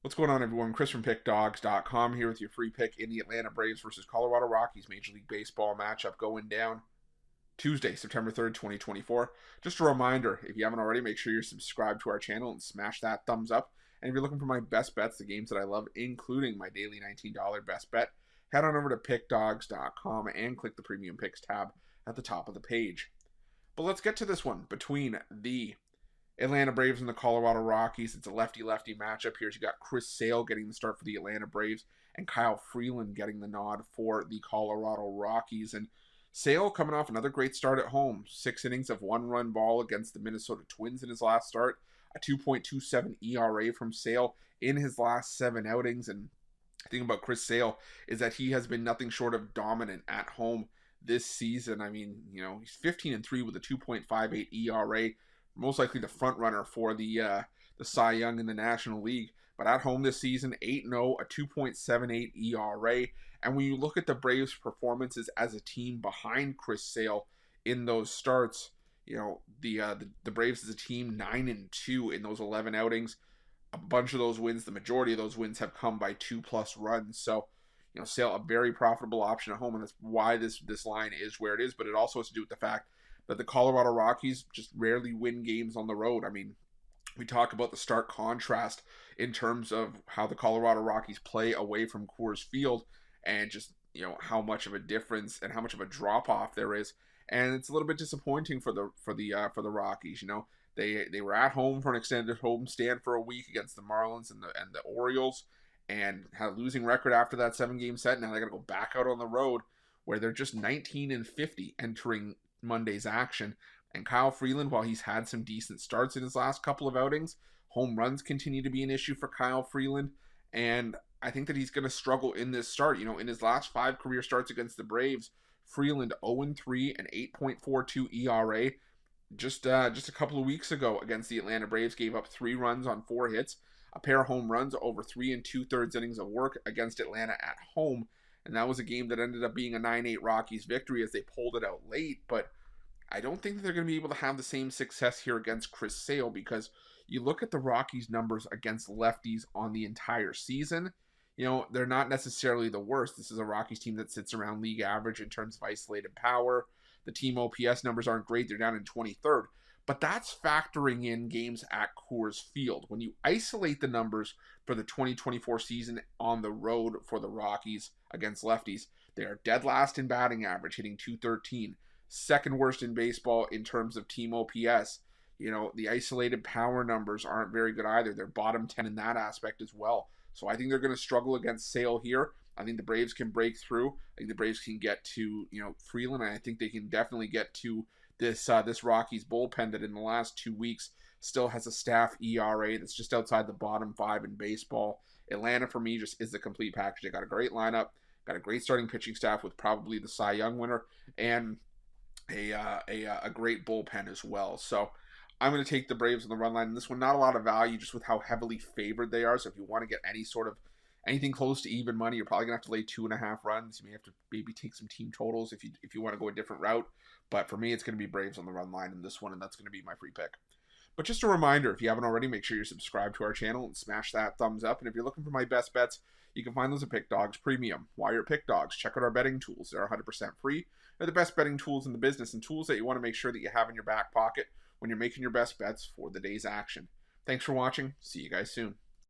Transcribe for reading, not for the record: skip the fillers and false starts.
What's going on, everyone? Chris from Pickdawgz.com here with your free pick in the Atlanta Braves versus Colorado Rockies Major League Baseball matchup going down Tuesday, September 3rd, 2024. Just a reminder, if you haven't already, make sure you're subscribed to our channel and smash that thumbs up. And if you're looking for my best bets, the games that I love, including my daily $19 best bet, head on over to Pickdawgz.com and click the Premium Picks tab at the top of the page. But let's get to this one between the Atlanta Braves and the Colorado Rockies. It's a lefty-lefty matchup here. You got Chris Sale getting the start for the Atlanta Braves and Kyle Freeland getting the nod for the Colorado Rockies. And Sale coming off another great start at home. 6 innings of one-run ball against the Minnesota Twins in his last start. A 2.27 ERA from Sale in his last 7 outings. And the thing about Chris Sale is that he has been nothing short of dominant at home this season. I mean, he's 15-3 with a 2.58 ERA. Most likely the front runner for the Cy Young in the National League. But at home this season, 8-0, a 2.78 ERA. And when you look at the Braves' performances as a team behind Chris Sale in those starts, the Braves as a team 9-2 in those 11 outings. A bunch of those wins, the majority of those wins have come by 2+ runs. So, Sale a very profitable option at home, and that's why this line is where it is. But it also has to do with the fact that the Colorado Rockies just rarely win games on the road. I mean, we talk about the stark contrast in terms of how the Colorado Rockies play away from Coors Field, and just how much of a difference and how much of a drop off there is. And it's a little bit disappointing for the Rockies. They were at home for an extended homestand for a week against the Marlins and the Orioles, and had a losing record after that 7-game set. Now they got to go back out on the road where they're just 19-50 entering Monday's action. And Kyle Freeland, while he's had some decent starts in his last couple of outings, home runs continue to be an issue for Kyle Freeland. And I think that he's going to struggle in this start. In his last 5 career starts against the Braves, Freeland 0-3 and 8.42 ERA. Just a couple of weeks ago against the Atlanta Braves, gave up 3 runs on 4 hits, a pair of home runs over 3 2/3 innings of work against Atlanta at home. And that was a game that ended up being a 9-8 Rockies victory as they pulled it out late. But I don't think that they're going to be able to have the same success here against Chris Sale, because you look at the Rockies' numbers against lefties on the entire season, they're not necessarily the worst. This is a Rockies team that sits around league average in terms of isolated power. The team OPS numbers aren't great. They're down in 23rd. But that's factoring in games at Coors Field. When you isolate the numbers for the 2024 season on the road for the Rockies against lefties, they are dead last in batting average, hitting .213. Second worst in baseball in terms of team OPS. The isolated power numbers aren't very good either. They're bottom 10 in that aspect as well. So I think they're going to struggle against Sale here. I think the Braves can break through. I think the Braves can get to, Freeland. And I think they can definitely get to this Rockies bullpen that in the last 2 weeks still has a staff ERA that's just outside the bottom 5 in baseball. Atlanta, for me, just is the complete package. They got a great lineup, got a great starting pitching staff with probably the Cy Young winner, and a great bullpen as well. So I'm going to take the Braves on the run line in this one. Not a lot of value just with how heavily favored they are. So if you want to get anything close to even money, you're probably going to have to lay 2.5 runs. You may have to maybe take some team totals if you want to go a different route. But for me, it's going to be Braves on the run line in this one, and that's going to be my free pick. But just a reminder, if you haven't already, make sure you're subscribed to our channel and smash that thumbs up. And if you're looking for my best bets, you can find those at Pick Dawgz Premium. While you're at Pick Dawgz, check out our betting tools. They're 100% free. They're the best betting tools in the business, and tools that you want to make sure that you have in your back pocket when you're making your best bets for the day's action. Thanks for watching. See you guys soon.